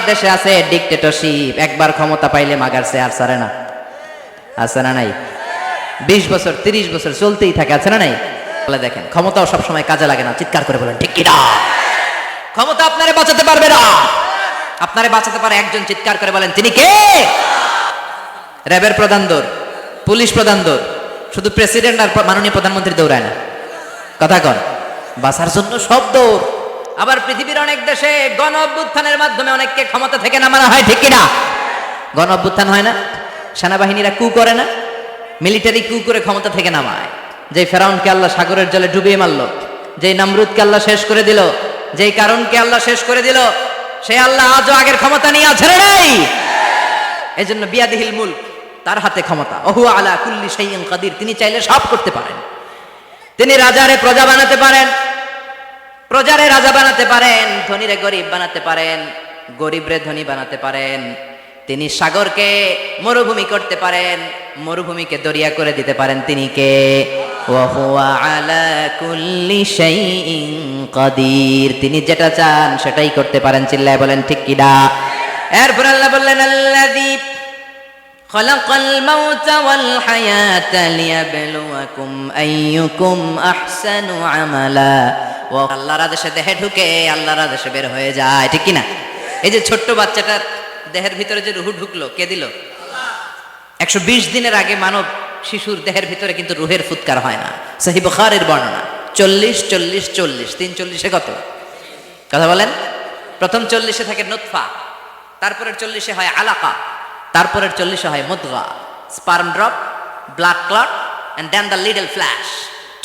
দেশে আছে ডিক্টেটরশিপ, একবার ক্ষমতা পাইলে মাগার সে আর ছাড়ে না। আছে না নাই? 20 বছর 30 বছর চলতেই থাকে, আছে না নাই? বলে দেখেন, ক্ষমতাও সবসময় কাজে লাগে না। চিৎকার করে বলেন ঠিক কি না? ক্ষমতা আপনারে বাঁচাতে পারবে না। আপনারে বাঁচাতে পারে একজন, চিৎকার করে বলেন তিনি কে? র্যাবের প্রধান দৌড়, পুলিশ প্রধান দৌড়, শুধু প্রেসিডেন্ট আর মাননীয় প্রধানমন্ত্রী দৌড়ায় না। কথা কন, বাঁচার জন্য সব দৌড়। আবার পৃথিবীর অনেক দেশে গণ অভ্যুত্থানের মাধ্যমে অনেককে ক্ষমতা থেকে নামানো হয়, ঠিক কিনা? গণ অভ্যুত্থান হয় না? সেনাবাহিনীরা কু করে না? মিলিটারি কু করে ক্ষমতা থেকে নামায়। যে ফেরাউনকে আল্লাহ সাগরের জলে ডুবিয়ে মারলো, যেই নমরুদকে আল্লাহ শেষ করে দিল, যেই কারণকে আল্লাহ শেষ করে দিল, সে আল্লাহ আজও আগের ক্ষমতা নিয়ে আছে নাই? এই জন্য বিয়াদিহিল মুলক, তার হাতে ক্ষমতা। ওহু আলা কুল্লি শাইইন কাদির, তিনি চাইলে সব করতে পারেন। তিনি রাজারে প্রজা বানাতে পারেন, প্রজারে রাজা বানাতে পারেন, ধনীরে গরিব বানাতে পারেন, গরিবরে ধনী বানাতে পারেন। তিনি সাগরকে মরুভূমি করতে পারেন, মরুভূমিকে দরিয়া করে দিতে পারেন। তিনি কে? ওয়া হুয়া আলা কুল্লি শাইইন কাদির, তিনি যেটা চান সেটাই করতে পারেন। চিল্লায় বলেন ঠিক কিনা? এরপর আল্লাহ বললেন আল্লাযী খালাকাল মাউতা ওয়াল হায়াতা লিয়াবলুয়াকুম আইয়ুকুম আহসানু আমালা। ও আল্লাহর আদেশে দেহে ঢুকে আল্লাহর আদেশে বের হয়ে যায়, ঠিক কিনা? এই যে ছোট্ট বাচ্চাটার দেহের ভিতরে যে রুহ ঢুকলো, কে দিল? 120 দিনের আগে মানব শিশুর দেহের ভিতরে কিন্তু রুহের ফুৎকার হয় না। সহিহ বুখারীর বর্ণনা 40 40 40, 3 40-এ কত? কথা বলেন। প্রথম 40-এ থাকে নুতফা, তারপরের 40-এ হয় আলাকা, তারপরের 40-এ হয় মুদগা, sperm drop, blood clot and then the little flesh.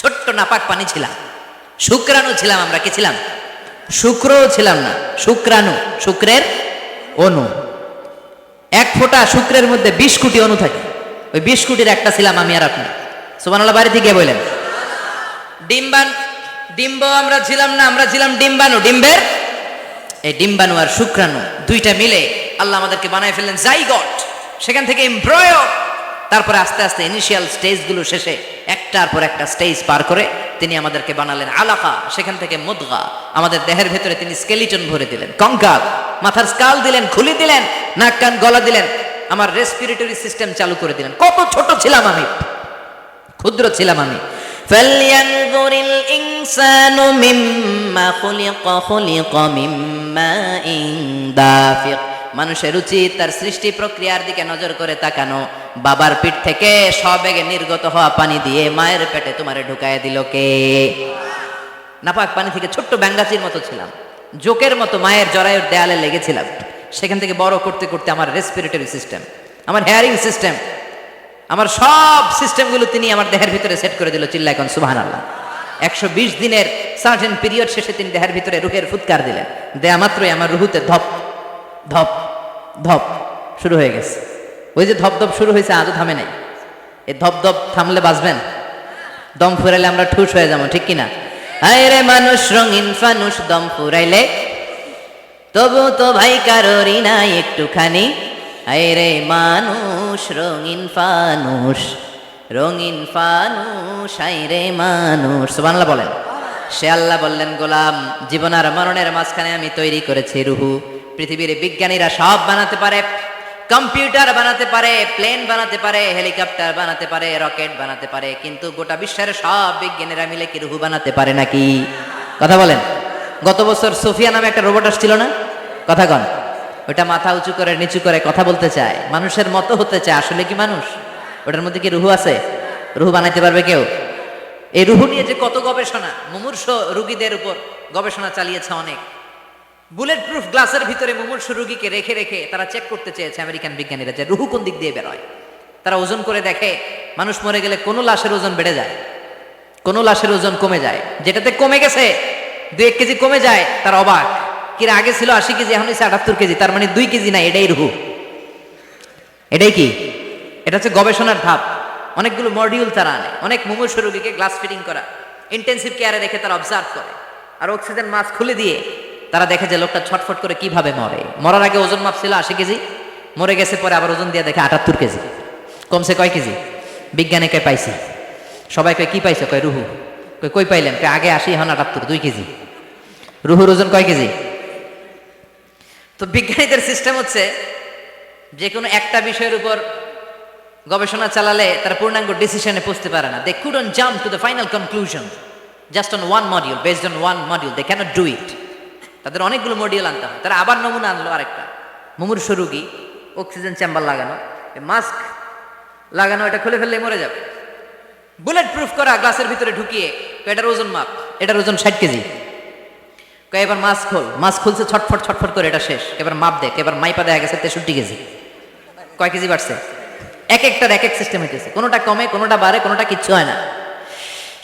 ছোট্ট নাপাক পানি ছিলাম, শুক্রাণু ছিলাম আমরা। কি ছিলাম? শুক্রও ছিলাম না, শুক্রাণু, শুক্রের অণু। এক ফোঁটা শুক্রের মধ্যে 20 কোটি অণু থাকে, ওই 20 কোটির একটা ছিলাম আমি আর আপনি। সুবহানাল্লাহ বাড়ি থেকে বলেন। ডিম্ব আমরা ছিলাম না, আমরা ছিলাম ডিম্বাণু। ডিম্বের এই ডিম্বাণু আর শুক্রাণু দুইটা মিলে আল্লাহ আমাদেরকে বানায় ফেললেন জাইগট, সেখান থেকে এমব্রয়ো, তারপরে আস্তে আস্তে ইনিশিয়াল স্টেজগুলো শেষে একটার পর একটা স্টেজ পার করে তিনি আমাদেরকে বানালেন আলাকা, সেখান থেকে মুদগা, আমাদের দেহের ভেতরে তিনি স্কেলিটন ভরে দিলেন, কঙ্কাল, মাথার স্কাল দিলেন, খুলি দিলেন, নাক কান গলা দিলেন, আমার রেসপিরেটরি সিস্টেম চালু করে দিলেন। কত ছোট ছিলাম আমি, ক্ষুদ্র ছিলাম আমি। ফালইয়ানজুরিল ইনসানু মিম্মা খুলিকা, খুলিকা মিম্মাইন দাফিক। মানুষের উচিত তার সৃষ্টি প্রক্রিয়ার দিকে নজর করে তাকানো। বাবার পিঠ থেকে সবেগে নির্গত হওয়া পানি দিয়ে মায়ের পেটে তোমারে ঢুকায় দিল কে? নাপাক পানি থেকে ছোট্ট ব্যাঙ্গাচির মতো ছিলাম, জোকের মতো মায়ের জরায়ুর দেয়ালে লেগেছিলাম। সেখান থেকে বড় করতে করতে আমার রেসপিরেটরি সিস্টেম, আমার হেয়ারিং সিস্টেম, আমার সব সিস্টেমগুলো তিনি আমার দেহের ভিতরে সেট করে দিল। চিল্লায় এখন সুবহানাল্লাহ। 120 দিনের সার্টেন পিরিয়ড শেষে তিনি দেহের ভিতরে রুহের ফুৎকার দিলেন। দেয়া মাত্রই আমার রুহুতে ধপ ধপ ধপ শুরু হয়ে গেছে। ওই যে ধপ ধপ শুরু হয়েছে, আজও থামে নাই। এই ধপ ধপ থামলে বাঁচবেন? দম ফুরাইলে আমরা ঠুস হয়ে যাবো, ঠিক কিনা? হায় রে মানুষ রঙিন ফানুষ, দম ফুরাইলে তবু তো ভাই কারোরই নাই একটুখানি। হায় রে মানুষ রঙিন ফানুষ, রঙিন ফানুষ, হায় রে মানুষ। সুবহানাল্লাহ বলেন। সে আল্লাহ বললেন, গোলাম, জীবন আর মরণের মাঝখানে আমি তৈরি করেছি রুহু। পৃথিবীর বিজ্ঞানীরা সব বানাতে পারে, কম্পিউটার বানাতে পারে, প্লেন বানাতে পারে, হেলিকপ্টার বানাতে পারে, রকেট বানাতে পারে, কিন্তু গোটা বিশ্বের সব বিজ্ঞানীরা মিলে কি রুহু বানাতে পারে নাকি? কথা বলেন। গত বছর সোফিয়া নামে একটা রোবট আসছিল না? কথা কন। ওটা মাথা উঁচু করে নিচু করে কথা বলতে চায়, মানুষের মতো হতে চায়। আসলে কি মানুষ? ওটার মধ্যে কি রুহু আছে? রুহু বানাইতে পারবে কেউ? এই রুহু নিয়ে যে কত গবেষণা, মুমূর্ষ রোগীদের উপর গবেষণা চালিয়েছে অনেক। বুলেট প্রুফ গ্লাসের ভিতরে মুমূর্ষ রোগীকে রেখে রেখে তারা চেক করতে চেয়েছে আমেরিকান বিজ্ঞানীরা যে রুহু কোন দিক দিয়ে বেরোয়। তারা ওজন করে দেখে, মানুষ মরে গেলে কোনো লাশের ওজন বেড়ে যায়, কোনো লাশের ওজন কমে যায়। যেটাতে কমে গেছে 2-1 কেজি কমে যায়, তার অবাক। কিরা আগে ছিল 80 কেজি, এখন হচ্ছে 78 কেজি, তার মানে 2 কেজি নাই। এটাই রুহু। এটাই কি? এটা হচ্ছে গবেষণার ধাপ। অনেকগুলো মডিউল তারা আনে, অনেক মুমূর্ষ রোগীকে গ্লাস ফিটিং করা, ইন্টেন্সিভ কেয়ারে রেখে তারা অবজার্ভ করে, আর অক্সিজেন মাস্ক খুলে দিয়ে তারা দেখে যে লোকটা ছটফট করে কিভাবে মরে। মরার আগে ওজন মাপ ছিল 80 কেজি, মরে গেছে পরে আবার ওজন দিয়ে দেখে 78 কেজি। কমছে কয় কেজি? বিজ্ঞানে কয় পাইছে, সবাই কয় কি পাইছে? কয় রুহু। কই পাইলেন? আগে 80, এখন 78, 2 কেজি। রুহুর ওজন কয় কেজি? তো বিজ্ঞানীদের সিস্টেম হচ্ছে যে কোনো একটা বিষয়ের উপর গবেষণা চালালে তারা পূর্ণাঙ্গ ডিসিশনে পৌঁছতে পারে না। They couldn't jump to the final conclusion just on one module, based on one module they can't do it. তাদের অনেকগুলো মডিউল আনতে হয়। তারা আবার নমুনা আনলো আরেকটা, মুমূর্ষু রোগী, অক্সিজেন চেম্বার লাগানো, মাস্ক লাগানো, এটা খুলে ফেললে মরে যাবে। বুলেট প্রুফ করা গ্লাসের ভিতরে ঢুকিয়ে, এটার ওজন মাপ, এটার ওজন 60 কেজি। এবার মাস্ক খোল, মাস্ক খুলছে ছটফট ছটফট করে, এটা শেষ। এবার মাপ দেখ, এবার মাইপা দেখা গেছে 63 কেজি। কয় কেজি বাড়ছে? এক একটার এক এক সিস্টেম হইতেছে, কোনোটা কমে, কোনোটা বাড়ে, কোনোটা কিচ্ছু হয় না।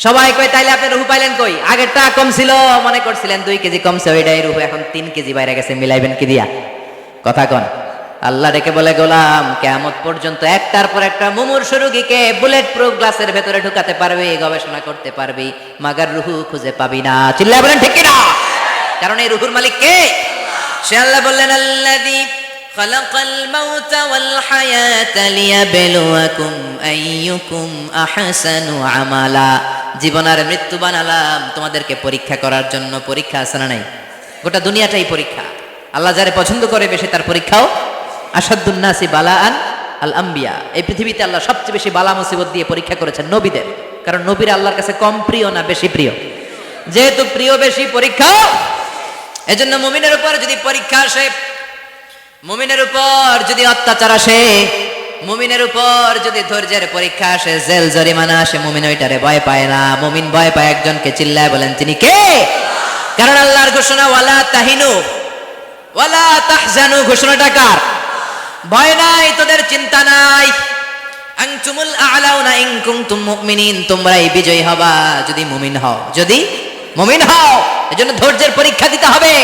সবাই কয় তাইলে আপনি রুহু পাইলেন কই? আগেরটা কম ছিল, মনে করছিলেন 2 কেজি কমছে, ওইটাই রুহু, এখন 3 কেজি বাইরে গেছে, মিলাইবেন কি দিয়া? কথা কন। আল্লাহ ডেকে বলে, গোলাম কিয়ামত পর্যন্ত একটার পর একটা মুমূর্ষু রোগীকে বুলেট প্রুফ গ্লাসের ভেতরে ঢুকাতে পারবি, গবেষণা করতে পারবি, মাগার রুহু খুঁজে পাবি না। চিল্লায় বলেন ঠিক কিনা? কারণ এই রুহুর মালিক কে? সে আল্লাহ বললেন, আল্লাযী খালাকাল মাউতা ওয়াল হায়াতা লিয়াবলুয়াকুম আইয়ুকুম আহসানু আমালা। জীবন আর মৃত্যু বানালাম তোমাদেরকে পরীক্ষা করার জন্য। পরীক্ষা আছে না নাই? গোটা দুনিয়াটাই পরীক্ষা। আল্লাহ যারে পছন্দ করে বেশি তার পরীক্ষাও। আসাদুন নাসি বালাআন আল আম্বিয়া। এই পৃথিবীতে আল্লাহ সবচেয়ে বেশি বালা মুসিবত দিয়ে পরীক্ষা করেছেন নবীদের। কারণ নবীরা আল্লাহর কাছে কম প্রিয় না বেশি প্রিয়? যেহেতু প্রিয় বেশি, পরীক্ষা। এজন্য মুমিনের উপর যদি পরীক্ষা আসে, মুমিনের উপর যদি অত্যাচার আসে, মুমিনের উপর যদি ধৈর্যের পরীক্ষা আসে, জেল জরিমানা আসে, মুমিন ওইটারে ভয় পায় না। মুমিন ভয় পায় একজনকে। চিল্লায় বলেন তিনি কে? কারণ আল্লাহর ঘোষণা, ওয়ালা তাহিনু ওয়ালা তাহজানু। ঘোষণাটা কার? ভয় নাই, তোদের চিন্তা নাই। আনতুমুল আ'লাউনা ইন কুনতুম মুমিনিন। তোমরাই বিজয়ী হবা যদি মুমিন হও, যদি মুমিন হও। এজন্য ধৈর্যের পরীক্ষা দিতে হবে,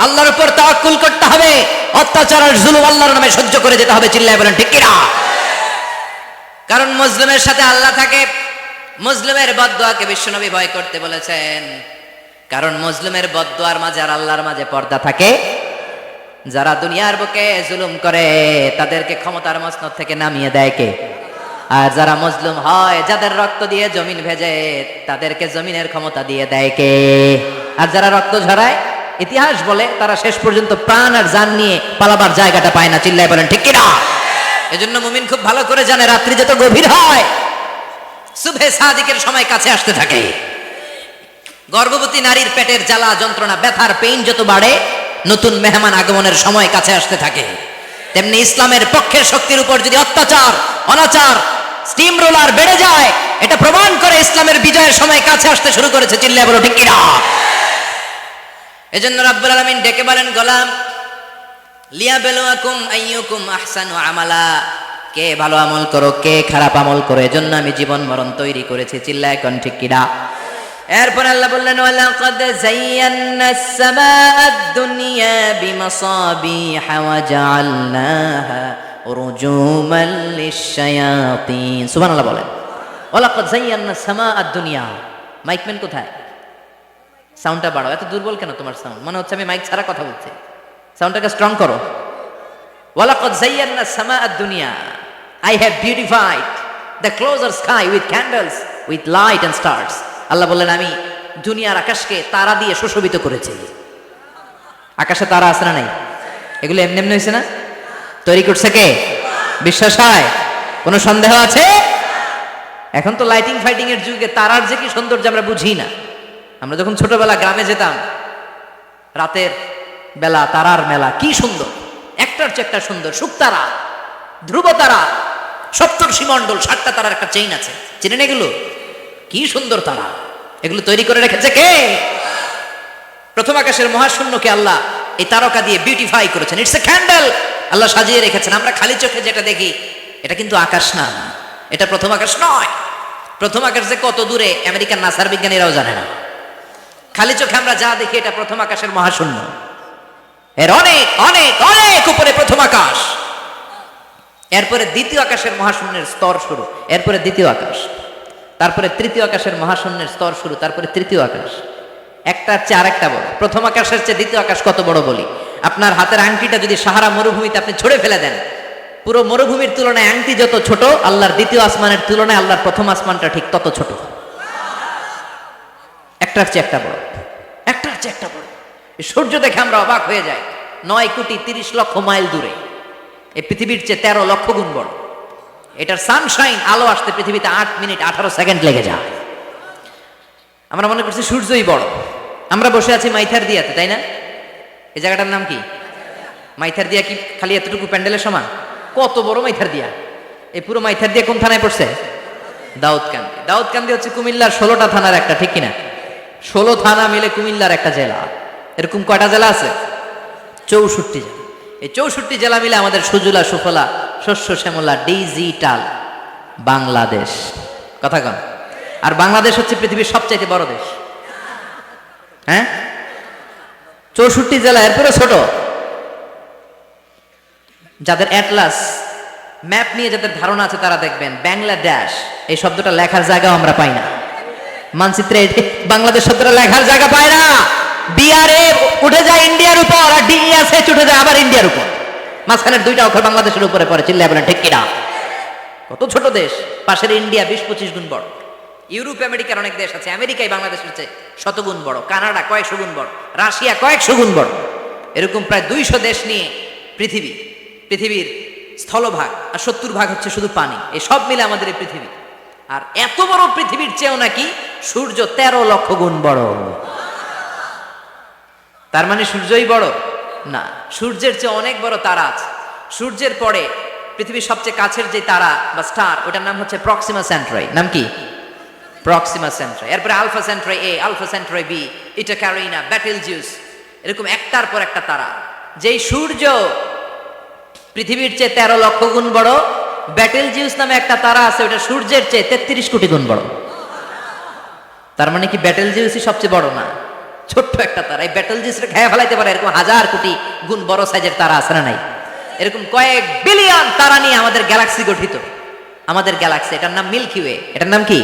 আল্লাহর উপর তাওয়াক্কুল করতে হবে, অত্যাচার আর জুলুম আল্লাহর নামে সহ্য করে যেতে হবে। চিল্লায় বলেন ঠিক কিনা? কারণ মুসলিমের সাথে আল্লাহ থাকে। মুসলিমের বদদুয়াকে বিশ্বনবী ভয় করতে বলেছেন। কারণ মুসলিমের বদদুয়ার মাঝে আর আল্লাহর মাঝে পর্দা থাকে। যারা দুনিয়ার বুকে জুলুম করে তাদেরকে ক্ষমতার মসনদ থেকে নামিয়ে দেয় কে? আর যারা মজলুম হয়, যাদের রক্ত দিয়ে জমিন ভেজে, তাদেরকে জমিনের ক্ষমতা দিয়ে দেয় কে? আর যারা রক্ত ঝরায়, ইতিহাস বলে তারা শেষ পর্যন্ত প্রাণ আর জান নিয়ে পালাবার জায়গাটা পায় না। চিল্লায় বলেন ঠিক কিনা? এজন্য মুমিন খুব ভালো করে জানে, রাত্রি যত গভীর হয়, সুবহে সাদিকের সময় কাছে আসতে থাকে। গর্ভবতী নারীর পেটের জ্বালা যন্ত্রণা, ব্যথার পেইন যত বাড়ে, নতুন মেহমান আগমনের সময় কাছে আসতে থাকে। তেমনি ইসলামের পক্ষের শক্তির উপর যদি অত্যাচার, অনাচার, স্টিম রোলার বেড়ে যায়, এটা প্রমাণ করে ইসলামের বিজয়ের সময় কাছে আসতে শুরু করেছে। চিল্লায় বলো ঠিক কিনা? এজন্য রাব্বুল আলামিন ডেকে বলেন, গোলাম লিয়াবলুয়াকুম আইয়ুকুম আহসানু আমালা। কে ভালো আমল করো, কে খারাপ আমল করো, এজন্য আমি জীবন মরণ তৈরি করেছি। চিল্লায় কোন ঠিক কিনা? এরপর আল্লাহ বললেন, ওয়ালাকাদ যায়্যানাস সামাআদ দুনিয়া বিমাসাবিহা ওয়া জাআলনাহা রুজুমান লিশ-শায়াতিন। সুবহানাল্লাহ বলেন। ওয়ালাকাদ যায়্যানাস সামাআদ দুনিয়া। মাইকম্যান কোথায়? সাউন্ডটা বাড়াও। এত দুর্বল কেন তোমার সাউন্ড? মনে হচ্ছে আমি মাইক ছাড়া কথা বলছি। সাউন্ডটাকে স্ট্রং করো। ওয়ালাকাদ যায়্যানাস সামাআদ দুনিয়া। I have beautified the closer sky with candles, with light and stars. আল্লাহ বললেন, আমি দুনিয়ার আকাশকে তারা দিয়ে সুশোভিত করেছি। আকাশে তারা আছে না নাই? এগুলো এমনি এমনি হয়েছে না? তৈরি করছে কে? বিশ্বাস হয়? কোনো সন্দেহ আছে? এখন তো লাইটিং ফাইটিং এর যুগে তারার যে কি সৌন্দর্য আমরা বুঝি না। আমরা যখন ছোটবেলা গ্রামে যেতাম, রাতের বেলা তারার মেলা, কি সুন্দর, একটার চেয়ে একটা সুন্দর। শুকতারা, ধ্রুব তারা, সপ্তর্ষিমণ্ডল, 7টা তারার একটা চেইন আছে, চেনেন এগুলো? কি সুন্দর তারা! এগুলো তৈরি করে রেখেছে কে? প্রথম আকাশের মহাশূন্যকে আল্লাহ এই তারকা দিয়ে বিউটিফাই করেছেন। It's a candle. আল্লাহ সাজিয়ে রেখেছেন। আমরা খালি চোখে যেটা দেখি, এটা কিন্তু আকাশ না, এটা প্রথম আকাশ নয়। প্রথম আকাশ যে কত দূরে আমেরিকার নাসার বিজ্ঞানীরাও জানে না। খালি চোখে আমরা যা দেখি, এটা প্রথম আকাশের মহাশূন্য। এর অনেক অনেক অনেক উপরে প্রথম আকাশ। এরপরে দ্বিতীয় আকাশের মহাশূন্যের স্তর শুরু, এরপরে দ্বিতীয় আকাশ, তারপরে তৃতীয় আকাশের মহাশূন্যের স্তর শুরু, তারপরে তৃতীয় আকাশ। একটার চেয়ে আরেকটা বড়। প্রথম আকাশের চেয়ে দ্বিতীয় আকাশ কত বড় বলি? আপনার হাতের আংটিটা যদি সাহারা মরুভূমিতে আপনি ছড়ে ফেলে দেন, পুরো মরুভূমির তুলনায় আংটি যত ছোট, আল্লাহর দ্বিতীয় আসমানের তুলনায় আল্লাহর প্রথম আসমানটা ঠিক তত ছোট। একটার চেয়ে একটা বড়, একটার চেয়ে একটা বড়। সূর্য দেখে আমরা অবাক হয়ে যাই। 9,30,00,000 মাইল দূরে। এই পৃথিবীর চেয়ে 13 লক্ষ গুণ বড়। এটার সানশাইন আলো আসতে পৃথিবীতে 8 মিনিট 18 সেকেন্ড লেগে যায়। আমরা মনে করছি সূর্যই বড়। আমরা বসে আছি মাইথার দিয়াতে, তাই না? এই জায়গাটার নাম কি? মাইথার দিয়া। কি খালি এতটুকু প্যান্ডেলের সমান? কত বড় মাইথার দিয়া! এই পুরো মাইথার দিয়া কোন থানায় পড়ছে? দাউদকান্দি। দাউদকান্দি হচ্ছে কুমিল্লার 16টা থানার একটা, ঠিক কিনা? 16 থানা মিলে কুমিল্লার একটা জেলা। এরকম কয়টা জেলা আছে? 64 জেলা। এই 64 জেলা মিলে আমাদের সুজলা সুফলা শস্য শ্যামলা ডিজিটাল বাংলাদেশ। কথা কন। আর বাংলাদেশ হচ্ছে পৃথিবীর সবচাইতে বড় দেশ। হ্যাঁ, 64 জেলা, এরপরে ছোট। যাদের অ্যাটলাস ম্যাপ নিয়ে যাদের ধারণা আছে তারা দেখবেন বাংলাদেশ এই শব্দটা লেখার জায়গাও আমরা পাই না। মানচিত্রে বাংলাদেশ শব্দটা লেখার জায়গা পায় না। বিআরএ উঠে যায় ইন্ডিয়ার উপর, আর ডিএসএচ উঠে যায় আবার ইন্ডিয়ার উপর। মাঝখানের দুইটা অক্ষর বাংলাদেশের উপরে পড়ে। চিল্লায় বলেন ঠিক কিনা? কত ছোট দেশ। পাশের ইন্ডিয়া 20-25 গুণ বড়। ইউরোপ আমেরিকার অনেক দেশ আছে, আমেরিকায় বাংলাদেশের চেয়ে 100 গুণ বড়। কানাডা কয়েকশো গুণ বড়। রাশিয়া কয়েকশো গুণ বড়। এরকম প্রায় 200 দেশ নিয়ে পৃথিবীর স্থলভাগ, আর 70% হচ্ছে শুধু পানি। এই সব মিলে আমাদের এই পৃথিবী। আর এত বড় পৃথিবীর চেয়েও নাকি সূর্য 13 লক্ষ গুণ বড়। তার মানে সূর্যই বড় না, সূর্যের চেয়ে অনেক বড় তারা আছে। সূর্যের পরে পৃথিবীর সবচেয়ে কাছের যে তারা বা স্টার, ওটার নাম হচ্ছে প্রক্সিমা সেন্ট্রাই। নাম কি? প্রক্সিমা সেন্ট্রাই। এরপরে আলফা সেন্ট্রাই এ, আলফা সেন্ট্রাই বি, ইটা ক্যারিনা, বেটেলজিউস, এরকম একটার পর একটা তারা। যেই সূর্য পৃথিবীর চেয়ে 13 লক্ষ গুণ বড়, বেটেলজিউস নামে একটা তারা আছে, ওটা সূর্যের চেয়ে 33 কোটি গুণ বড়। তার মানে কি বেটেলজিউসই সবচেয়ে বড় না? ছোট্ট একটা তারা। এই বেটেলজিউসকে খেয়ে ফেলাইতে পারে এরকম 1000 কোটি গুণ বড় সাইজের তারা আছে না নাই? এরকম কয়েক বিলিয়ন তারা নিয়ে আমাদের গ্যালাক্সি গঠিত। আমাদের গ্যালাক্সি, এটার নাম মিল্কি ওয়ে। এটার নাম কি?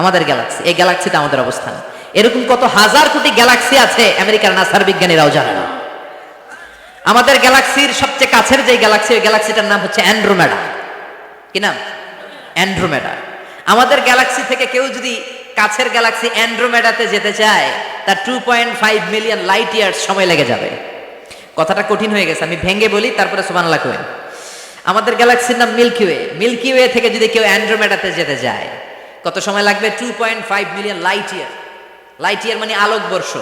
আমাদের গ্যালাক্সি। এই গ্যালাক্সিতে আমাদের অবস্থান। এরকম কত হাজার কোটি গ্যালাক্সি আছে আমেরিকার নাসার বিজ্ঞানীরাও জানে না। আমাদের গ্যালাক্সির সবচেয়ে কাছের যে গ্যালাক্সি, ওই গ্যালাক্সিটার নাম হচ্ছে অ্যান্ড্রোমেডা। কি নাম? অ্যান্ড্রোমেডা। আমাদের গ্যালাক্সি থেকে কেউ যদি কাছের গ্যালাক্সি অ্যান্ড্রোমেডাতে যেতে চায়, তার 2.5 মিলিয়ন লাইট ইয়ার্স সময় লেগে যাবে। কথাটা কঠিন হয়ে গেছে, আমি ভেঙে বলি, তারপরে সুবহানাল্লাহ কইন। আমাদের গ্যালাক্সির নাম মিল্কি ওয়ে। মিল্কি ওয়ে থেকে যদি কেউ অ্যান্ড্রোমেডাতে যেতে যায়, কত সময় লাগবে? 2.5 million light year. Light year মানে আলোকবর্ষ।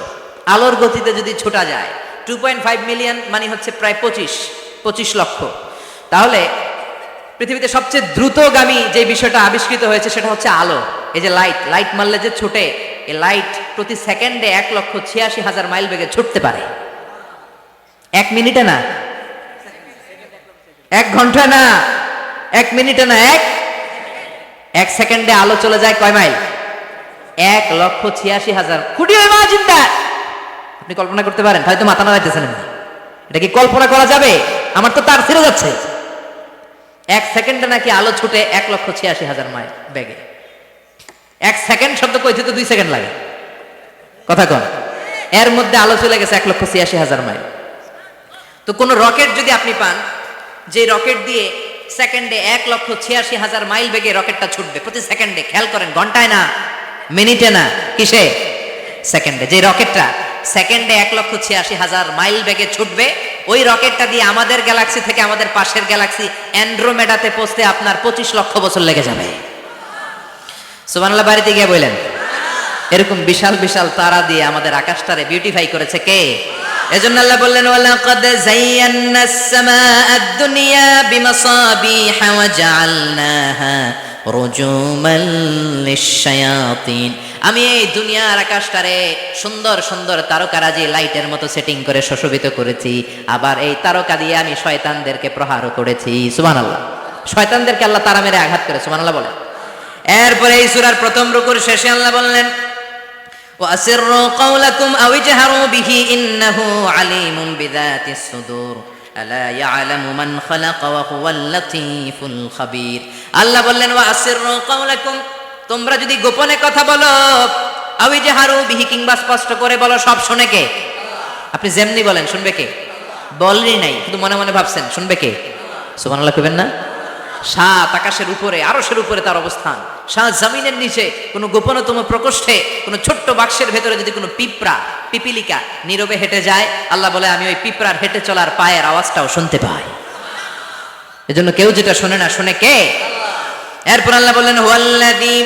আলোর গতিতে যদি ছোটা যায়, 2.5 মিলিয়ন মানে হচ্ছে প্রায় 25 লক্ষ। তাহলে পৃথিবীতে সবচেয়ে দ্রুতগামী যে বিষয়টা আবিষ্কৃত হয়েছে সেটা হচ্ছে আলো। এই যে লাইট মারলে যে ছুটে, এই লাইট প্রতি সেকেন্ডে 1,86,000 মাইল বেগে ছুটতে পারে। 1 মিনিটে না, 1 ঘন্টা না, 1 মিনিটে না, 1 সেকেন্ডে আলো চলে যায় কয় mile? 1,86,000। Could you imagine that? আপনি কল্পনা করতে পারেন? হয়তো মাথা নাড়াইতেছেন। এটা কি কল্পনা করা যাবে? আমার তো তার ছিঁড়ে যাচ্ছে। 1 সেকেন্ডে নাকি আলো ছুটে 1,86,000 মাইল বেগে। 1 সেকেন্ড শব্দ কইতে তো 2 সেকেন্ড লাগে। কথা কন। এর মধ্যে আলো চলে গেছে 1,86,000 মাইল। তো কোন রকেট যদি আপনি পান, যে রকেট দিয়ে সেকেন্ডে 1,86,000 মাইল বেগে রকেটটা ছুটবে প্রতি সেকেন্ডে, খেয়াল করেন, ঘন্টায় না, মিনিটে না, কিসে? সেকেন্ডে। যে রকেটটা সেকেন্ডে 1,86,000 মাইল বেগে ছুটবে, ওই রকেটটা দিয়ে আমাদের গ্যালাক্সি থেকে আমাদের পাশের গ্যালাক্সি অ্যান্ড্রোমেডাতে পৌঁছতে আপনার 25 লক্ষ বছর লেগে যাবে। সুবহানাল্লাহ বাড়িতে গিয়ে বললেন। এরকম বিশাল বিশাল তারা দিয়ে আমাদের আকাশটারে বিউটিফাই করেছে কে? এজন্য আল্লাহ বললেন, ওয়ালাকাদ যায়্যানাস সামাআদ দুনিয়া বিমাসাবিহা ওয়া জাআলনাহা রুজুমান লিশ-শায়াতিন। আমি এই দুনিয়ার আকাশটারে সুন্দর সুন্দর তারকারাজি লাইটের মতো সেটিং করে সুশোভিত করেছি। আবার এই তারকা দিয়ে আমি শয়তানদেরকে প্রহারও করেছি। সুবহানাল্লাহ। শয়তানদেরকে আল্লাহ তারা মেরে আঘাত করে। সুবহানাল্লাহ বলেন। এরপরে এই সূরার প্রথম রুকুর শেষে আল্লাহ বললেন, وَأَسِرُّوا قَوْلَكُمْ أَوْ اجْهَرُوا بِهِ إِنَّهُ عَلِيمٌ بِذَاتِ الصُّدُورِ أَلَا يَعْلَمُ مَنْ خَلَقَ وَهُوَ اللَّطِيفُ الْخَبِيرُ। আল্লাহ বললেন, وَأَسِرُّوا قَوْلَكُمْ, তোমরা যদি গোপনে কথা বলো, আও ইজহারু বিহি, কিংবা স্পষ্ট করে বলো, সব শুনে কে? আপনি যেমনি বলেন শুনবে কে? বলেনই নাই, কিন্তু মনে মনে ভাবছেন শুনবে কে? সুবহানাল্লাহ কইবেন না? সাত আকাশের উপরে, আরশের উপরে তার অবস্থান, সাত জমিনের নিচে কোনো গোপনতম প্রকোষ্ঠে, কোনো ছোট্ট বাক্সের ভেতরে যদি কোনো পিঁপড়া, পিপিলিকা নীরবে হেঁটে যায়, আল্লাহ বলে আমি ওই পিঁপড়ার হেঁটে চলার পায়ের আওয়াজটাও শুনতে পাই। এজন্য কেউ যেটা শোনে না, শোনে কে? এরপর আল্লাহ বললেন হুয়াল্লাযী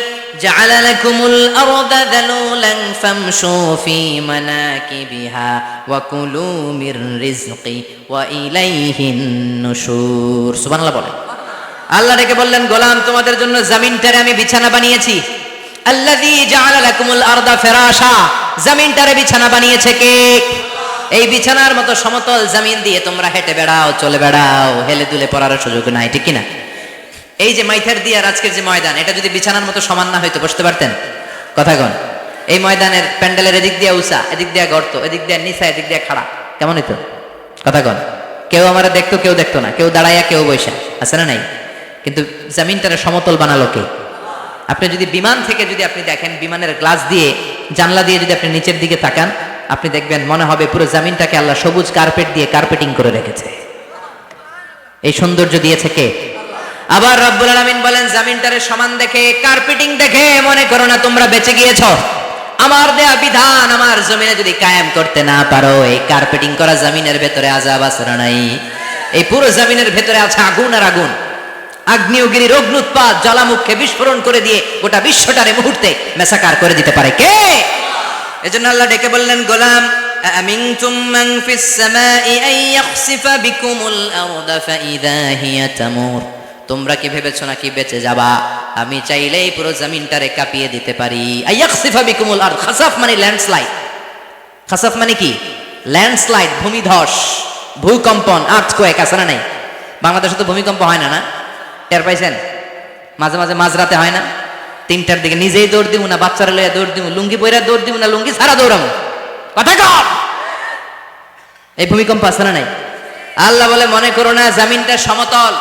জাআলা লাকুমুল আরদা যালুলান ফামশু ফি মানাকিবিহা ওয়া কুলু মির রিজকি ওয়া ইলাইহিন নুশুর। সুবহানাল্লাহ বলেন। আল্লাহ ডেকে বললেন গোলাম তোমাদের জন্য জমিনটারে আমি বিছানা বানিয়েছি। আল্লাযী জাআলা লাকুমুল আরদা ফিরাশা, জমিনটারে বিছানা বানিয়েছে কে? এই বিছানার মতো সমতল জমিন দিয়ে তোমরা হেঁটে বেড়াও, চলে বেড়াও, হেলে দুলে পড়ার সুযোগ নাই, ঠিক কিনা? এই যে মাইথার দিয়ে আজকের যে ময়দান, এটা যদি বিছানার মতো সমান না হয়তো বসতে পারতেন? কথা কন। এই ময়দানের প্যান্ডেলের এদিক দিয়ে উঁচা, এদিক দিয়ে গর্ত, এদিক দিয়ে নিচা, এদিক দিয়ে খাড়া, কেমন হইতো? কথা কন। কেউ আমার দেখতো, কেউ দেখতো না, কেউ দাঁড়াইয়া, কেউ বৈশা, আছে না নাই? কিন্তু জমিনটারে সমতল বানালো কে? আপনি যদি বিমান থেকে যদি আপনি দেখেন, বিমানের গ্লাস দিয়ে, জানলা দিয়ে যদি আপনি নিচের দিকে তাকান, আপনি দেখবেন মনে হবে পুরো জমিনটাকে আল্লাহ সবুজ কার্পেট দিয়ে কার্পেটিং করে রেখেছে। এই সৌন্দর্য দিয়েছে কে? আবার রব্বুল আলামিন বলেন জমিনটারে সমান দেখে, কার্পেটিং দেখে মনে করো না তোমরা বেঁচে গিয়েছো। আমার দেয়া বিধান আমার জমিনে যদি কায়েম করতে না পারো, এই কার্পেটিং করা জমিনের ভেতরে আযাব আছে না নাই? এই পুরো জমিনের ভেতরে আছে আগুন আর আগুন। আগ্নেয়গিরির অগ্নুৎপাত জ্বালামুখে বিস্ফোরণ করে দিয়ে গোটা বিশ্বটারে মুহূর্তে মেসাকার করে দিতে পারে কে? এজন্য আল্লাহ ডেকে বললেন গোলাম আমিনতুম মান ফিস সামাই আন ইয়াখসিফা বিকুমুল আরদা ফাইযা হিয়া তামুর। তোমরা কি ভেবেছো নাকি বেঁচে যাবা? আমি চাইলেই পুরো জমিনটারে কাঁপিয়ে দিতে পারি। আন ইয়াখসিফা বিকুমুল আরদ, খাসাফ মানে ল্যান্ডস্লাইড। খাসাফ মানে কি? ল্যান্ডস্লাইড, ভূমিধস, ভূকম্পন, আর্থকোয়েক, আছে না নাই? বাংলাদেশে তো ভূমিকম্প হয় না, না? টের পাইছেন? মাঝে মাঝে মাঝরাতে হয় না? 3টার দিকে নিজেই দৌড় দিব না বাচ্চারা লইয়া দৌড় দিব, লুঙ্গি পইরা দৌড় দিব না লুঙ্গি ছাড়া দৌড়াবো? কথা কর। এই ভূমিকম্প আছে না নাই? আল্লাহ বলে মনে করো না জমিনটা সমতল,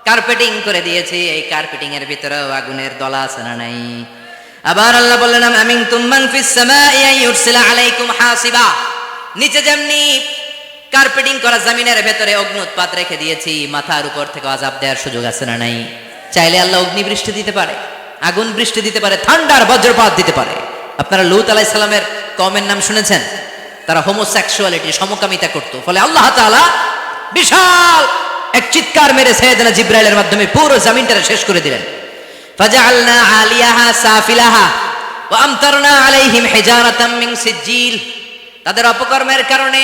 কার্পেটিং করে দিয়েছি, এই কার্পেটিং এর ভিতরেও আগুনের দলা আছে না নাই? আবার আল্লাহ বললেন আমিনতুম মান ফিস সামাই আন ইউরসিলা আলাইকুম হাসিবা। নিচে যেমনি কার্পেটিং করা জমিনের ভেতরে অগ্নুৎপাত রেখে দিয়েছি, মাথার উপর থেকে আযাব দেওয়ার সুযোগ আছে না নাই? চাইলে আল্লাহ অগ্নি বৃষ্টি দিতে পারে, আগুন বৃষ্টি দিতে পারে, থান্ডার বজ্রপাত দিতে পারে। আপনারা লূত আলাইহিস সালামের কওমের নাম শুনেছেন? তারা হোমোসেক্সুয়ালিটি, সমকামিতা করত। ফলে আল্লাহ তাআলা বিশাল এক চিৎকার মেরে সাইয়েদনা জিবরাইলের মাধ্যমে পুরো জমিনটারে শেষ করে দিলেন। ফাজআলনা আলিয়াহা সাফিলাহা ওয়া আমতারনা আলাইহিম হিজারাতাম মিন সিজিল। তাদের অপকর্মের কারণে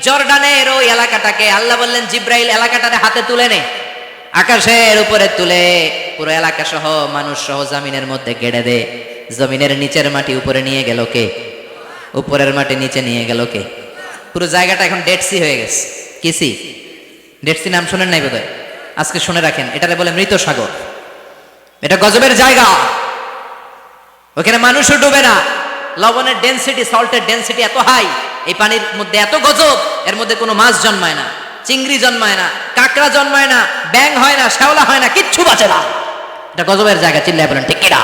জর্ডানের ওই এলাকাটাকে আল্লাহ বললেন জিবরাইল এলাকাটারে হাতে তুলে নে, আকাশের উপরে তুলে পুরো এলাকা সহ মানুষ সহ জমিনের মধ্যে গেড়ে দে। জমিনের নিচের মাটি উপরে নিয়ে গেল কে? উপরের মাটি নিচে নিয়ে গেল কে? পুরো জায়গাটা এখন ডেড সি হয়ে গেছে। কি সি? ডেড সি নাম শোনেন নাই বোধহয়? আজকে শুনে রাখেন, এটারে বলে মৃত সাগর। এটা গজবের জায়গা, ওখানে মানুষও ডুবে না। লবণের ডেনসিটি, সল্টের ডেনসিটি এত হাই, এই পানির মধ্যে এত গজব, এর মধ্যে কোনো মাছ জন্মায় না, চিংড়ি জন্মায় না, কাঁকড়া জন্মায় না, ব্যাং হয় না, শ্যাওলা হয় না, কিচ্ছু বাঁচে না। এটা গজবের জায়গা। চিল্লায় বলেন ঠিক কিনা?